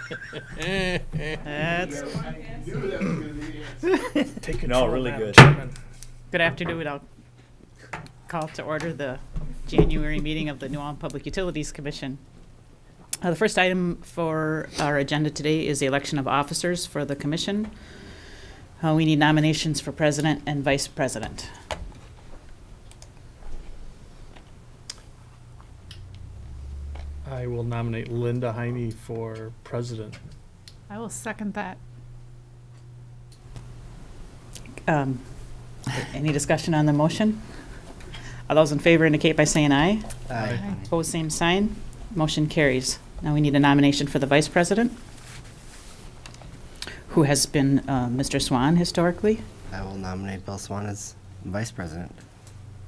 That's Take No, control, really Madam good. Chairman. good afternoon. I'll call to order the January meeting of the New Ulm Public Utilities Commission. The first item for our agenda today is the election of officers for the commission. We need nominations for president and vice president. I will nominate Linda Heine for president. I will second that. Um, Any discussion on the motion? All those in favor indicate by saying aye. Aye. Opposed, same sign. Motion carries. Now we need a nomination for the vice president, who has been Mr. Swan historically. I will nominate Bill Swan as vice president.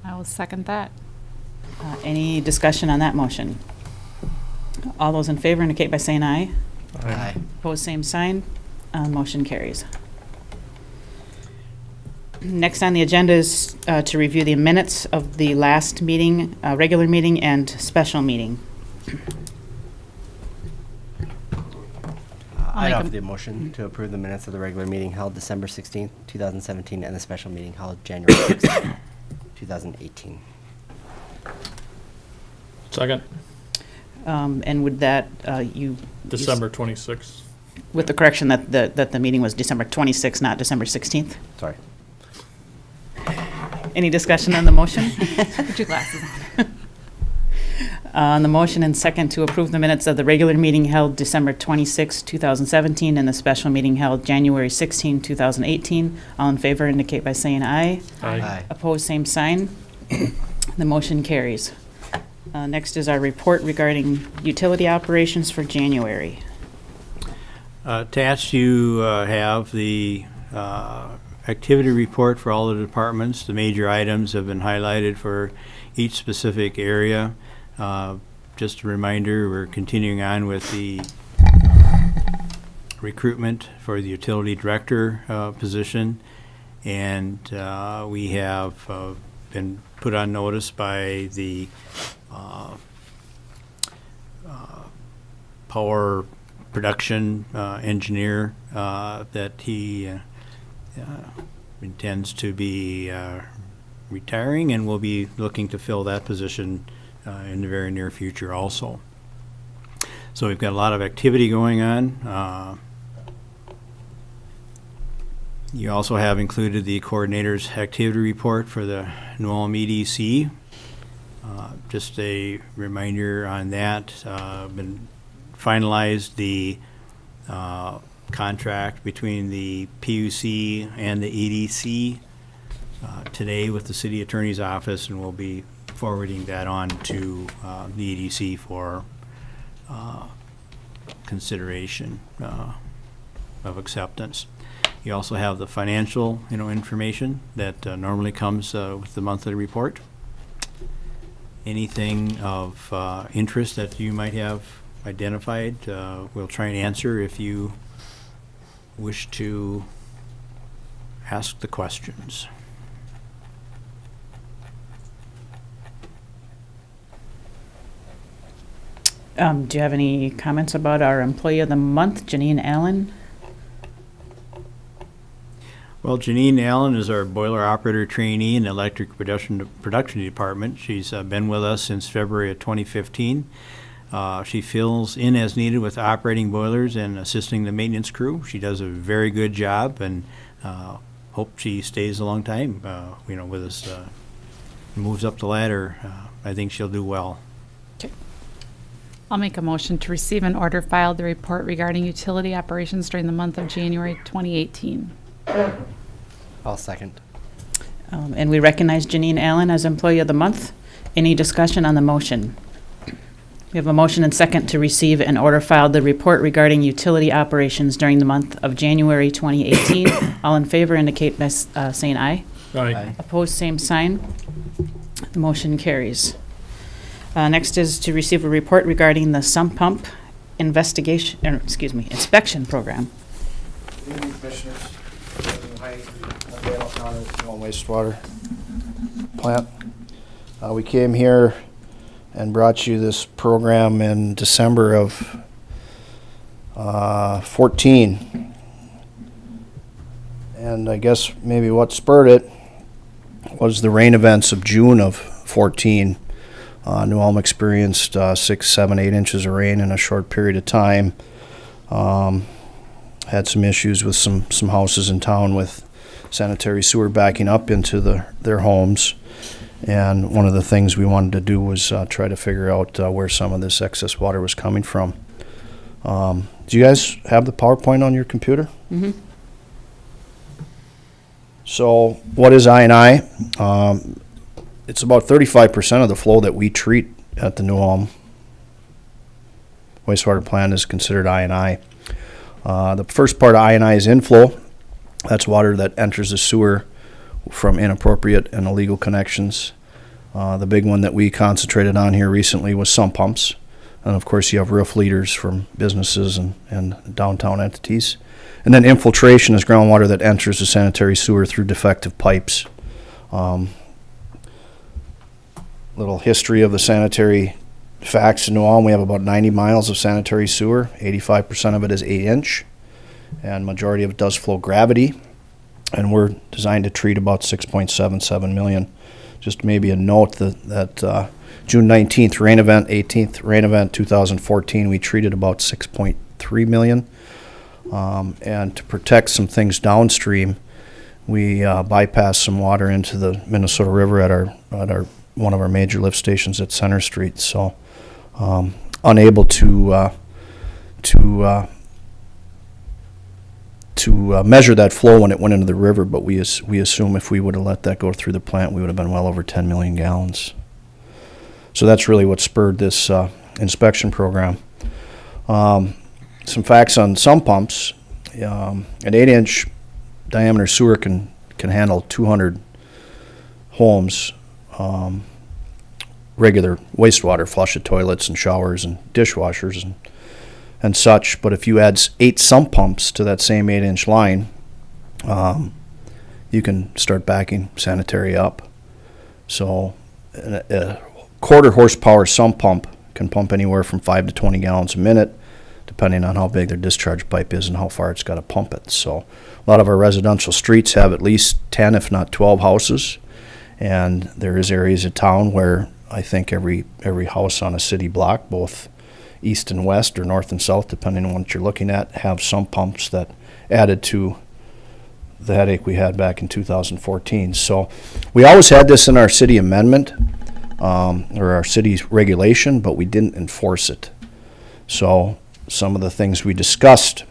I will second that. Any discussion on that motion? All those in favor indicate by saying aye. Opposed, same sign. Motion carries. Next on the agenda is to review the minutes of the last meeting, regular meeting and special meeting. I'd make a- offer the motion to approve the minutes of the regular meeting held December 16th, 2017, and the special meeting held January 6th, 2018. Second, And would that, December 26th. with the correction that the meeting was December 26th, not December 16th? Sorry. Any discussion on the motion? Put your glasses on. On the motion and second to approve the minutes of the regular meeting held December 26, 2017, and the special meeting held January 16, 2018. All in favor indicate by saying aye. Aye. Opposed, same sign. The motion carries. Next is our report regarding utility operations for January. Attached, you have the activity report for all the departments. The major items have been highlighted for each specific area. Just a reminder, we're continuing on with the recruitment for the utility director position. And we have been put on notice by the power production engineer that he intends to be retiring, and will be looking to fill that position in the very near future also. So we've got a lot of activity going on. You also have included the coordinator's activity report for the New Ulm EDC. Just a reminder on that, been finalized the contract between the PUC and the EDC today with the city attorney's office, and we'll be forwarding that on to the EDC for consideration of acceptance. You also have the financial, information that normally comes with the monthly report. Anything of interest that you might have identified, we'll try and answer if you wish to ask the questions. Do you have any comments about our employee of the month, Jeanine Allen? Well, Jeanine Allen is our boiler operator trainee in the electric production department. She's been with us since February of 2015. She fills in as needed with operating boilers and assisting the maintenance crew. She does a very good job, and hope she stays a long time, with us. Moves up the ladder. I think she'll do well. I'll make a motion to receive and order filed the report regarding utility operations during the month of January 2018. I'll second. And we recognize Jeanine Allen as employee of the month. Any discussion on the motion? We have a motion and second to receive and order filed the report regarding utility operations during the month of January 2018. All in favor indicate by saying aye. Aye. Opposed, same sign. The motion carries. Next is to receive a report regarding the Sump pump inspection program. Good evening, Commissioners. Hi, I'm Dan O'Connor with the Ulm Wastewater Plant. We came here and brought you this program in December of 14. And I guess maybe what spurred it was the rain events of June of 14. New Ulm experienced 6, 7, 8 inches of rain in a short period of time. Had some issues with some houses in town with sanitary sewer backing up into their homes. And one of the things we wanted to do was try to figure out where some of this excess water was coming from. Do you guys have the PowerPoint on your computer? Mm-hmm. So what is I&I? It's about 35% of the flow that we treat at the New Ulm wastewater plant is considered I&I. The first part of I&I is inflow. That's water that enters the sewer from inappropriate and illegal connections. The big one that we concentrated on here recently was sump pumps. And of course you have roof leaders from businesses and downtown entities. And then infiltration is groundwater that enters the sanitary sewer through defective pipes. Little history of the sanitary facts in New Ulm. We have about 90 miles of sanitary sewer. 85% of it is 8-inch. And majority of it does flow gravity. And we're designed to treat about 6.77 million. Just maybe a note that June 19th rain event, 18th rain event, 2014, we treated about 6.3 million. And to protect some things downstream, we bypassed some water into the Minnesota River at our one of our major lift stations at Center Street. So unable to measure that flow when it went into the river, but we assume if we would have let that go through the plant, we would have been well over 10 million gallons. So that's really what spurred this inspection program. Some facts on sump pumps. An 8-inch diameter sewer can handle 200 homes, regular wastewater, flush of toilets and showers and dishwashers and such. But if you add 8 sump pumps to that same 8-inch line, you can start backing sanitary up. So a quarter horsepower sump pump can pump anywhere from 5 to 20 gallons a minute, depending on how big their discharge pipe is and how far it's got to pump it. So a lot of our residential streets have at least 10, if not 12 houses. And there is areas of town where I think every house on a city block, both east and west or north and south, depending on what you're looking at, have sump pumps that added to the headache we had back in 2014. So we always had this in our city amendment or our city's regulation, but we didn't enforce it. So some of the things we discussed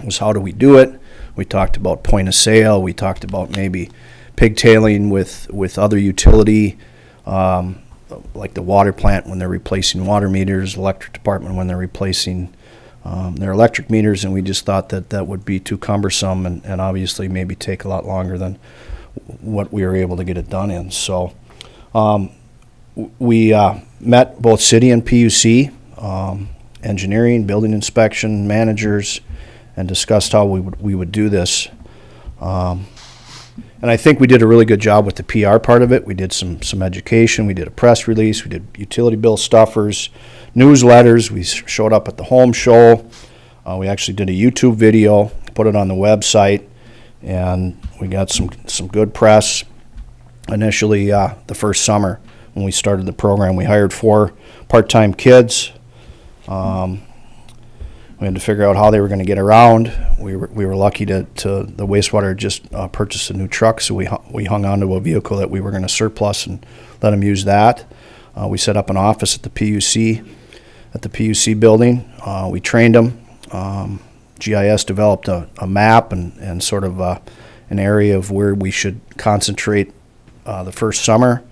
was how do we do it. We talked about point of sale. We talked about maybe pigtailing with other utility, like the water plant when they're replacing water meters, electric department when they're replacing their electric meters, and we just thought that would be too cumbersome and obviously maybe take a lot longer than what we were able to get it done in. So we met both city and PUC, engineering, building inspection, managers, and discussed how we would do this. And I think we did a really good job with the PR part of it. We did some education. We did a press release. We did utility bill stuffers, newsletters. We showed up at the home show. We actually did a YouTube video, put it on the website, and we got some good press. Initially, the first summer when we started the program, we hired 4 part-time kids. We had to figure out how they were going to get around. We were lucky to the wastewater just purchased a new truck, so we hung on to a vehicle that we were going to surplus and let them use that. We set up an office at the PUC building. We trained them. GIS developed a map and sort of an area of where we should concentrate the first summer.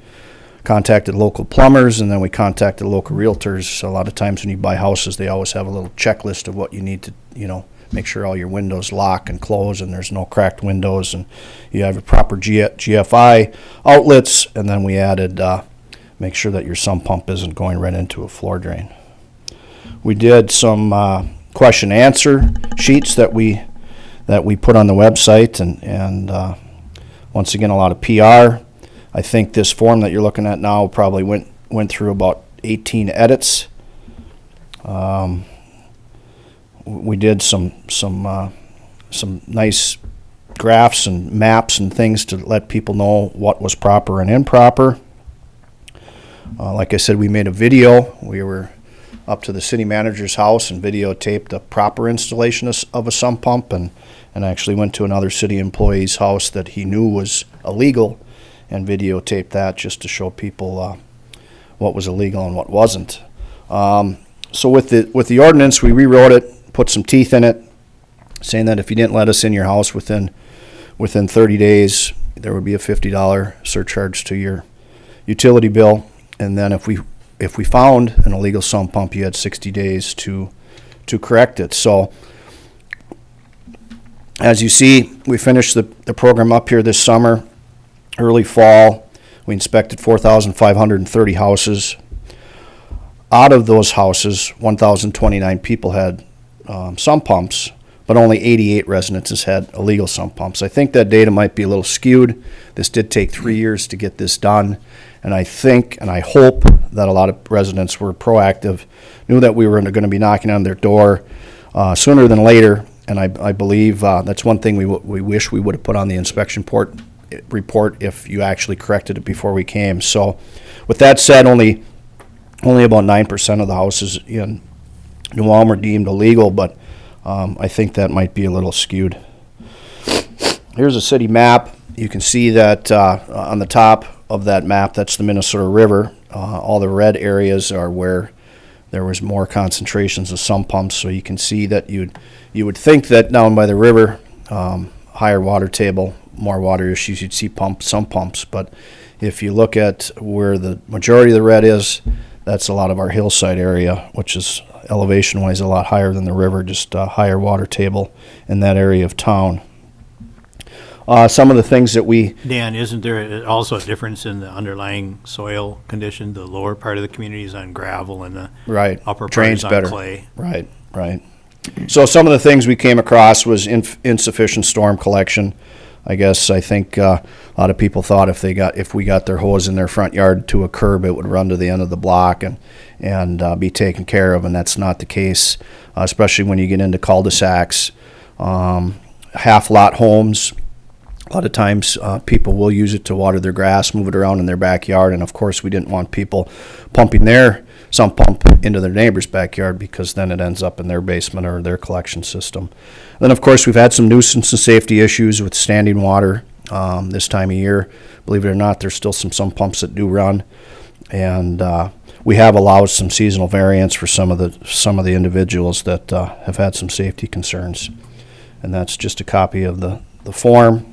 Contacted local plumbers, and then we contacted local realtors. A lot of times when you buy houses, they always have a little checklist of what you need to, make sure all your windows lock and close and there's no cracked windows and you have your proper GFI outlets. And then we added, make sure that your sump pump isn't going right into a floor drain. We did some question answer sheets that we put on the website, and once again, a lot of PR. I think this form that you're looking at now probably went through about 18 edits. we did some nice graphs and maps and things to let people know what was proper and improper. Like I said, we made a video. We were up to the city manager's house and videotaped the proper installation of a sump pump, and actually went to another city employee's house that he knew was illegal and videotaped that just to show people what was illegal and what wasn't. So with the ordinance, we rewrote it, put some teeth in it, saying that if you didn't let us in your house within 30 days, there would be a $50 surcharge to your utility bill. And then if we found an illegal sump pump, you had 60 days to correct it. So as you see, we finished the program up here this summer, early fall. We inspected 4,530 houses. Out of those houses, 1,029 people had sump pumps, but only 88 residences had illegal sump pumps. I think that data might be a little skewed. This did take 3 years to get this done, and I think and I hope that a lot of residents were proactive, knew that we were going to be knocking on their door sooner than later, and I believe that's one thing we wish we would have put on the inspection report if you actually corrected it before we came. So with that said, only about 9% of the houses in New Ulm were deemed illegal, but I think that might be a little skewed. Here's a city map. You can see that on the top of that map, that's the Minnesota River. All the red areas are where there was more concentrations of sump pumps, so you can see that you would think that down by the river, higher water table, more water issues, you'd see sump pumps. But if you look at where the majority of the red is, that's a lot of our hillside area, which is elevation-wise a lot higher than the river, just higher water table in that area of town. Some of the things that Dan, isn't there also a difference in the underlying soil condition? The lower part of the community is on gravel and the upper part drains is on better. clay. Right. So some of the things we came across was insufficient storm collection. I think a lot of people thought if we got their hose in their front yard to a curb, it would run to the end of the block and be taken care of, and that's not the case, especially when you get into cul-de-sacs. Half-lot homes, a lot of times people will use it to water their grass, move it around in their backyard, and of course we didn't want people pumping their sump pump into their neighbor's backyard because then it ends up in their basement or their collection system. Then of course we've had some nuisance and safety issues with standing water this time of year. Believe it or not, there's still some sump pumps that do run, and we have allowed some seasonal variance for some of the individuals that have had some safety concerns, and that's just a copy of the form.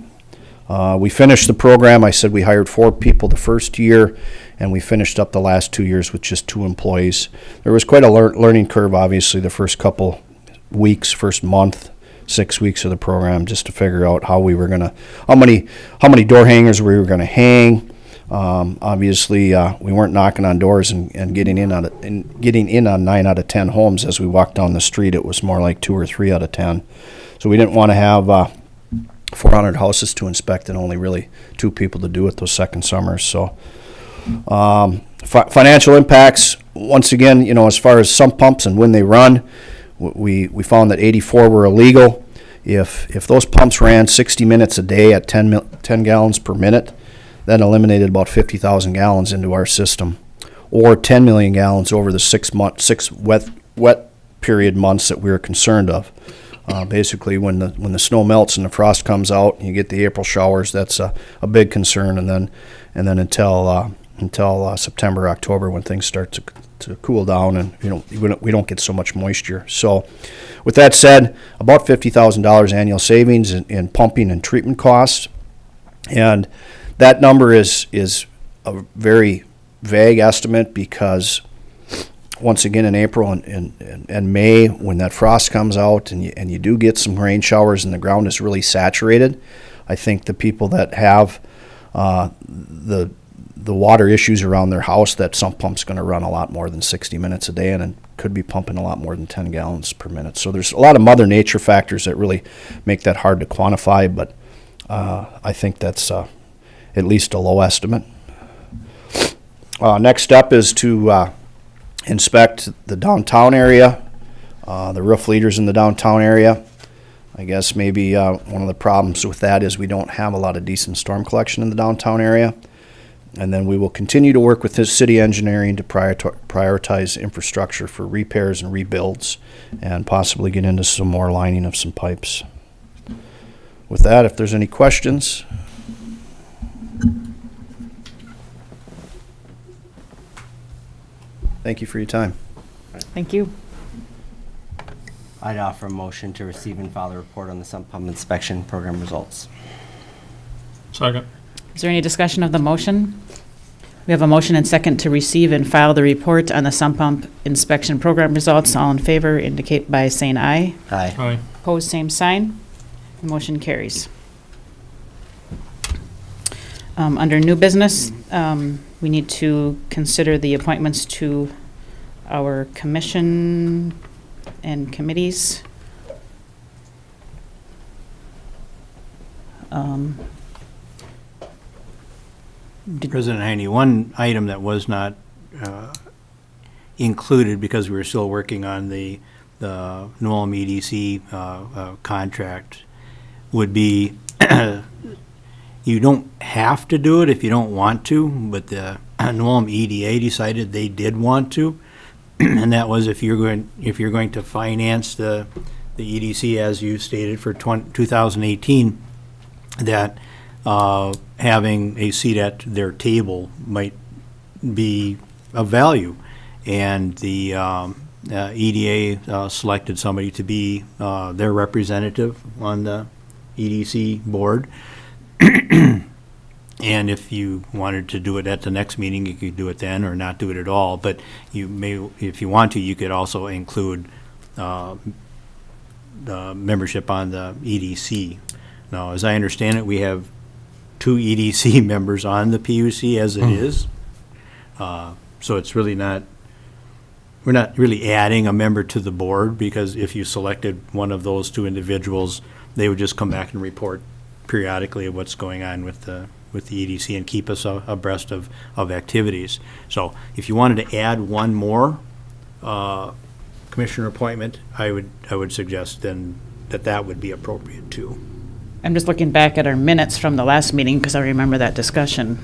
We finished the program. I said we hired 4 people the first year, and we finished up the last 2 years with just 2 employees. There was quite a learning curve, obviously, the first couple weeks, first month, 6 weeks of the program, just to figure out how we were gonna, how many door hangers we were gonna hang. Obviously, we weren't knocking on doors and getting in on 9 out of 10 homes as we walked down the street. It was more like 2 or 3 out of 10. So we didn't want to have 400 houses to inspect and only really 2 people to do it those second summers. So financial impacts, once again, as far as sump pumps and when they run, we found that 84 were illegal. If those pumps ran 60 minutes a day at 10 gallons per minute, that eliminated about 50,000 gallons into our system, or 10 million gallons over the 6 wet period months that we were concerned of. Basically, when the snow melts and the frost comes out, and you get the April showers. That's a big concern, and then until September, October, when things start to cool down, and we don't get so much moisture. So, with that said, about $50,000 annual savings in pumping and treatment costs, and that number is a very vague estimate because, once again, in April and May, when that frost comes out and you do get some rain showers and the ground is really saturated, I think the people that have the water issues around their house, that sump pump's going to run a lot more than 60 minutes a day and could be pumping a lot more than 10 gallons per minute. So there's a lot of Mother Nature factors that really make that hard to quantify, but I think that's at least a low estimate. Next step is to inspect the downtown area. The roof leaders in the downtown area, I guess maybe one of the problems with that is we don't have a lot of decent storm collection in the downtown area. And then we will continue to work with the city engineering to prioritize infrastructure for repairs and rebuilds and possibly get into some more lining of some pipes. With that, if there's any questions. Thank you for your time. Thank you. I'd offer a motion to receive and file the report on the sump pump inspection program results. Second. Is there any discussion of the motion? We have a motion and second to receive and file the report on the sump pump inspection program results. All in favor indicate by saying aye. Aye. Aye. Opposed, same sign. The motion carries. Under new business, we need to consider the appointments to our commission and committees. President Heine, one item that was not included because we were still working on the New Ulm EDC contract would be, you don't have to do it if you don't want to, but the New Ulm EDA decided they did want to, and that was if you're going to finance the EDC as you stated for 2018, that having a seat at their table might be of value. And the EDA selected somebody to be their representative on the EDC board. And if you wanted to do it at the next meeting, you could do it then or not do it at all. But you may, if you want to, you could also include the membership on the EDC. Now, as I understand it, we have 2 EDC members on the PUC as it is. So it's really not, we're not really adding a member to the board, because if you selected one of those 2 individuals, they would just come back and report periodically of what's going on with the EDC and keep us abreast of activities. So if you wanted to add one more commissioner appointment, I would suggest then that would be appropriate too. I'm just looking back at our minutes from the last meeting because I remember that discussion.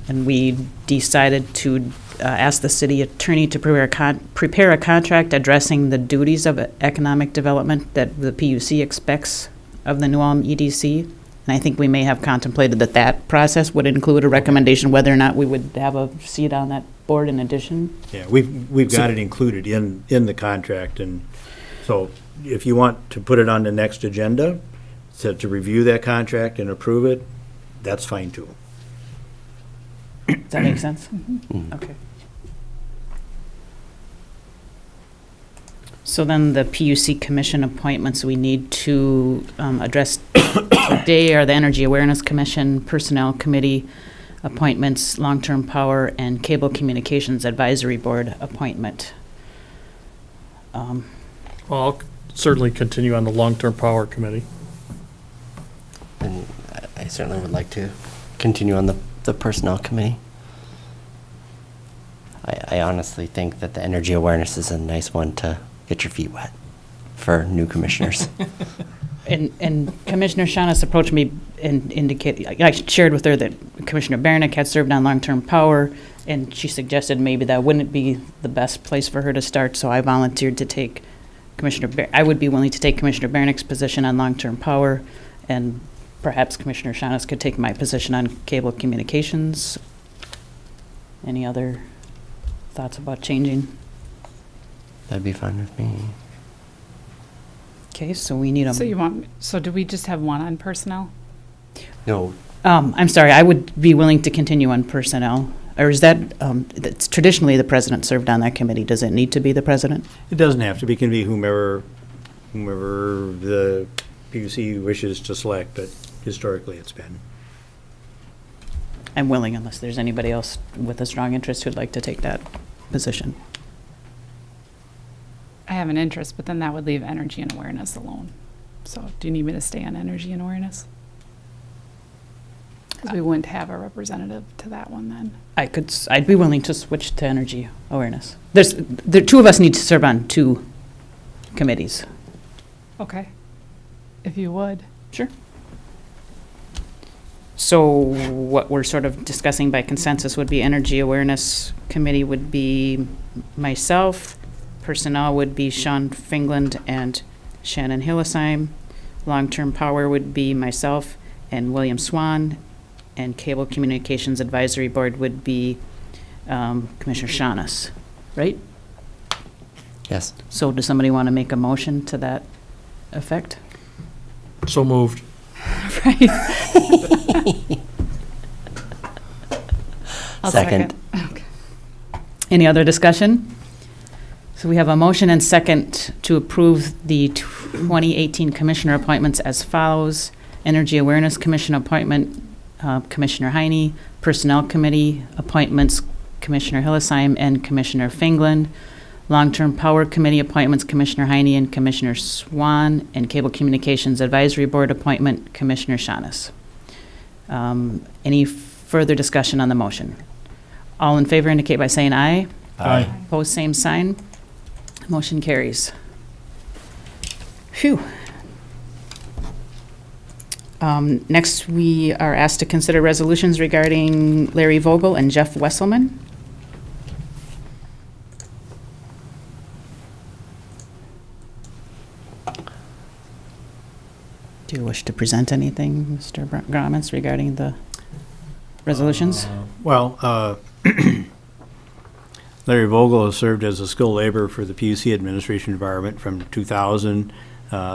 And we decided to ask the city attorney to prepare a contract addressing the duties of economic development that the PUC expects of the New Ulm EDC. And I think we may have contemplated that process would include a recommendation whether or not we would have a seat on that board in addition. Yeah, we've got it included in the contract, and so if you want to put it on the next agenda to review that contract and approve it, that's fine too. Does that make sense? Okay. So then the PUC commission appointments we need to address today are the Energy Awareness Commission, Personnel Committee appointments, Long-Term Power, and Cable Communications Advisory Board appointment. Well, I'll certainly continue on the long-term power committee. And I certainly would like to continue on the personnel committee. I honestly think that the energy awareness is a nice one to get your feet wet for new commissioners. And Commissioner Shaughness approached me and indicated, I shared with her that Commissioner Bernick had served on long-term power, and she suggested maybe that wouldn't be the best place for her to start, so I volunteered to take I would be willing to take Commissioner Bernick's position on long-term power, and perhaps Commissioner Shaughness could take my position on cable communications. Any other thoughts about changing? That'd be fine with me. Okay, so we need a. So do we just have one on personnel? No, I'm sorry, I would be willing to continue on personnel. Or is that's traditionally the president served on that committee. Does it need to be the president? It doesn't have to be. It can be whomever the PUC wishes to select, but historically it's been. I'm willing, unless there's anybody else with a strong interest who'd like to take that position. I have an interest, but then that would leave energy and awareness alone. So do you need me to stay on energy and awareness? Because we wouldn't have a representative to that one then. I'd be willing to switch to energy awareness. The 2 of us need to serve on 2 committees. Okay. If you would. Sure. So what we're sort of discussing by consensus would be Energy Awareness Committee would be myself, Personnel would be Sean Fingland and Shannon Hillisheim, Long-Term Power would be myself and William Swan, and Cable Communications Advisory Board would be Commissioner Shaughness, right? Yes. So does somebody want to make a motion to that effect? So moved. Right. I'll Second. Okay. Any other discussion? So we have a motion and second to approve the 2018 commissioner appointments as follows. Energy Awareness Commission appointment, Commissioner Heine. Personnel Committee appointments, Commissioner Hillisheim and Commissioner Fingland. Long-Term Power Committee appointments, Commissioner Heine and Commissioner Swan. And Cable Communications Advisory Board appointment, Commissioner Shaughness. Any further discussion on the motion? All in favor indicate by saying aye. Aye. Opposed, same sign. Motion carries. Phew. Next, we are asked to consider resolutions regarding Larry Vogel and Jeff Wesselman. Do you wish to present anything, Mr. Gromans, regarding the resolutions? Well, Larry Vogel has served as a skilled laborer for the PUC administration environment from 2000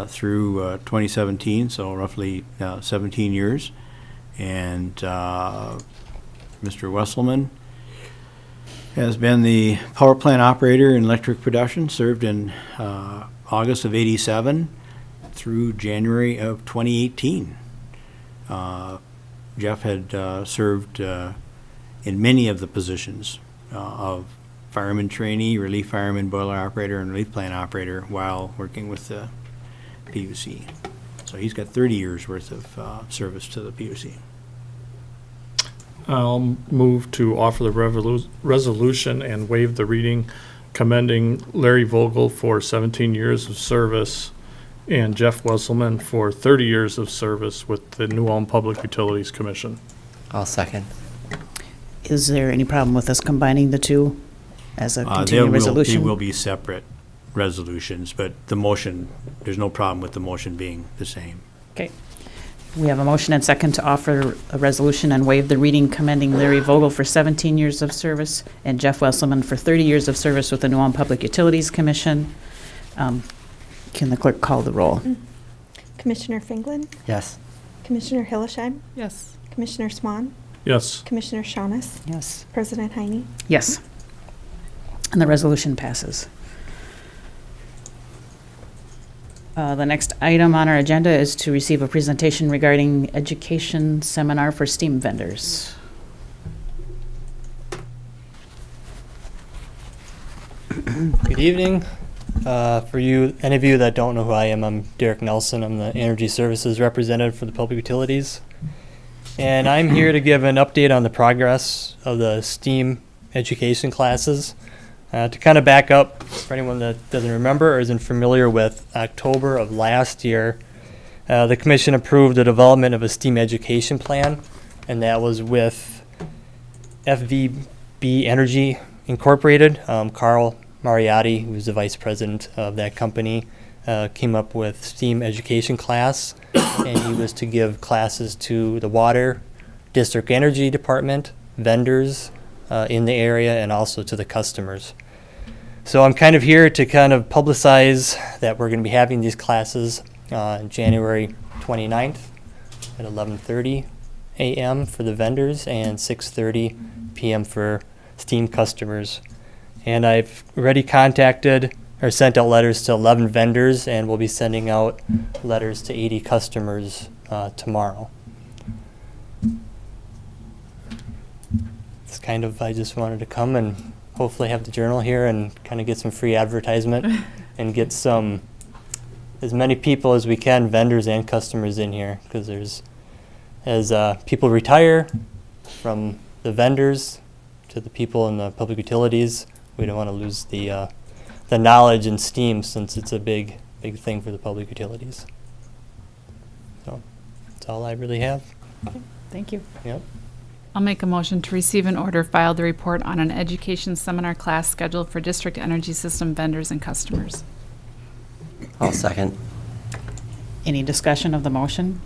through 2017, so roughly 17 years. And Mr. Wesselman has been the power plant operator in electric production, served in August of '87 through January of 2018. Jeff had served in many of the positions of fireman trainee, relief fireman, boiler operator, and relief plant operator while working with the PUC. So he's got 30 years worth of service to the PUC. I'll move to offer the resolution and waive the reading commending Larry Vogel for 17 years of service and Jeff Wesselman for 30 years of service with the New Ulm Public Utilities Commission. I'll second. Is there any problem with us combining the two as a continuing resolution? They will be separate resolutions, but the motion, there's no problem with the motion being the same. Okay. We have a motion and second to offer a resolution and waive the reading commending Larry Vogel for 17 years of service and Jeff Wesselman for 30 years of service with the New Ulm Public Utilities Commission. Can the clerk call the roll? Commissioner Fingland, Yes. Commissioner Hillisheim, Yes. Commissioner Swan, Yes. Commissioner Shaughness, Yes. President Heine. Yes. And the resolution passes. The next item on our agenda is to receive a presentation regarding education seminar for STEAM vendors. Good evening. For any of you that don't know who I am, I'm Derek Nelson. I'm the Energy Services Representative for the Public Utilities. And I'm here to give an update on the progress of the STEAM education classes. To kind of back up, for anyone that doesn't remember or isn't familiar with, October of last year, the Commission approved the development of a STEAM education plan, and that was with FVB Energy Incorporated. Carl Mariotti, who's the vice president of that company, came up with STEAM education class, and he was to give classes to the water, district energy department, vendors in the area, and also to the customers. So I'm kind of here to kind of publicize that we're going to be having these classes on January 29th at 11:30 a.m. for the vendors and 6:30 p.m. for STEAM customers. And I've already contacted or sent out letters to 11 vendors, and we'll be sending out letters to 80 customers tomorrow. It's kind of, I just wanted to come and hopefully have the journal here and kind of get some free advertisement and get some, as many people as we can, vendors and customers in here, because as people retire from the vendors to the people in the public utilities, we don't want to lose the the knowledge in STEAM, since it's a big thing for the public utilities. So that's all I really have. Thank you. Yep. I'll make a motion to receive and order file the report on an education seminar class scheduled for district energy system vendors and customers. I'll second. Any discussion of the motion?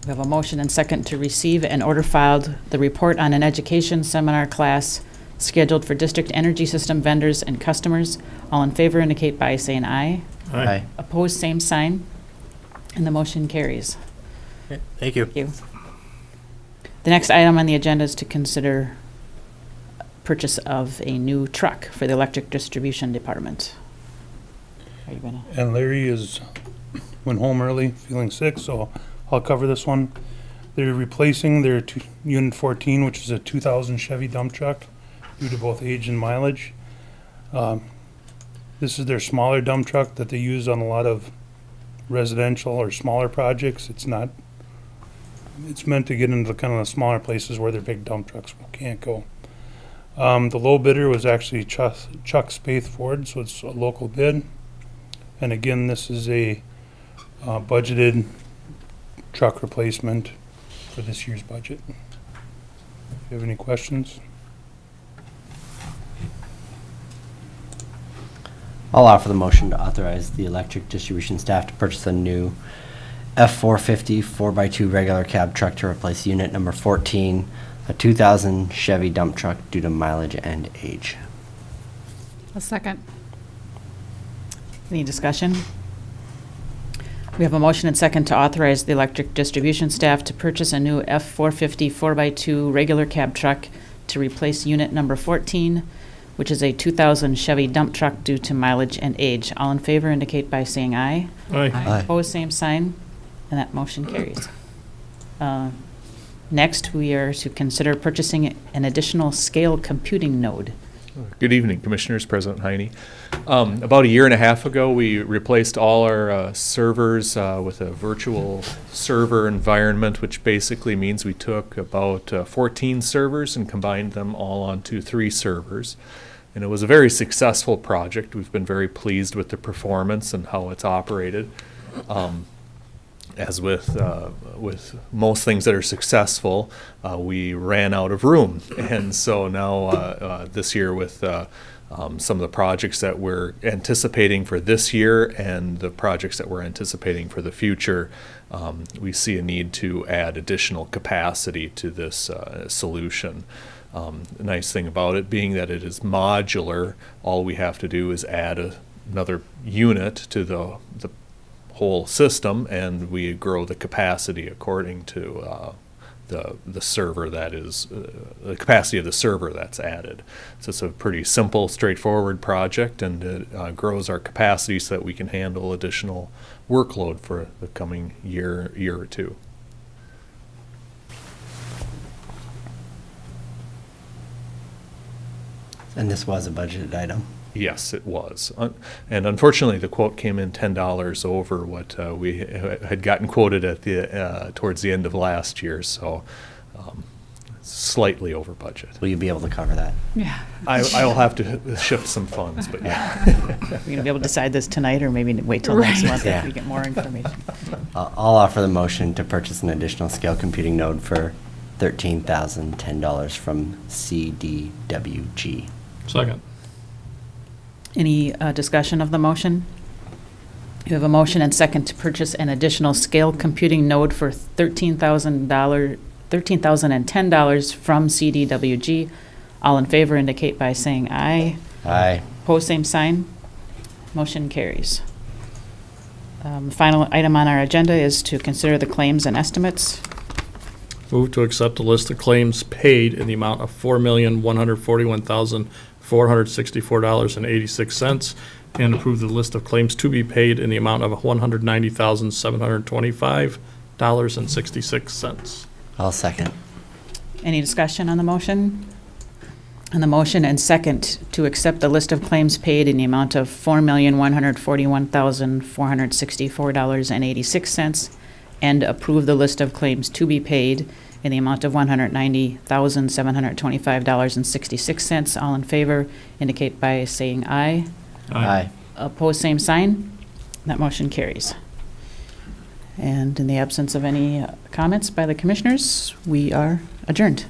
We have a motion and second to receive and order filed the report on an education seminar class scheduled for district energy system vendors and customers. All in favor indicate by saying aye. Aye. Opposed, same sign. And the motion carries. Okay, thank you. Thank you. The next item on the agenda is to consider purchase of a new truck for the electric distribution department. Are you gonna? And Larry went home early, feeling sick, so I'll cover this one. They're replacing their Unit 14, which is a 2000 Chevy dump truck, due to both age and mileage. This is their smaller dump truck that they use on a lot of residential or smaller projects. It's meant to get into the kind of the smaller places where their big dump trucks can't go. The low bidder was actually Chuck Spaeth Ford, so it's a local bid. And again, this is a budgeted truck replacement for this year's budget. If you have any questions? I'll offer the motion to authorize the electric distribution staff to purchase a new F-450 4x2 regular cab truck to replace unit number 14, a 2000 Chevy dump truck due to mileage and age. A second. Any discussion? We have a motion and second to authorize the electric distribution staff to purchase a new F-450 4x2 regular cab truck to replace unit number 14, which is a 2000 Chevy dump truck due to mileage and age. All in favor indicate by saying aye. Aye. Opposed, same sign, and that motion carries. Next, we are to consider purchasing an additional scale computing node. Good evening, Commissioners, President Heine. About a year and a half ago, we replaced all our servers with a virtual server environment, which basically means we took about 14 servers and combined them all onto 3 servers. And it was a very successful project. We've been very pleased with the performance and how it's operated. As with most things that are successful, we ran out of room, and so now this year with some of the projects that we're anticipating for this year and the projects that we're anticipating for the future, we see a need to add additional capacity to this solution. The nice thing about it being that it is modular, all we have to do is add another unit to the whole system, and we grow the capacity according to the server that is the capacity of the server that's added. So it's a pretty simple, straightforward project, and it grows our capacity so that we can handle additional workload for the coming year or two. And this was a budgeted item. Yes, it was. And unfortunately, the quote came in $10 over what we had gotten quoted at the towards the end of last year, so slightly over budget. Will you be able to cover that? Yeah. I will have to shift some funds, but yeah. We're going to be able to decide this tonight, or maybe wait till next Right. month Yeah. if we get more information. I'll offer the motion to purchase an additional scale computing node for $13,010 from CDWG. Second. Any discussion of the motion? You have a motion and second to purchase an additional scale computing node for $13,010 from CDWG. All in favor indicate by saying aye. Aye. Opposed, same sign. Motion carries. The final item on our agenda is to consider the claims and estimates. Move to accept the list of claims paid in the amount of $4,141,464.86 and approve the list of claims to be paid in the amount of $190,725.66. I'll second. Any discussion on the motion? On the motion and second to accept the list of claims paid in the amount of $4,141,464.86 and approve the list of claims to be paid in the amount of $190,725.66. All in favor indicate by saying aye. Aye. Opposed, same sign. That motion carries. And in the absence of any comments by the commissioners, we are adjourned.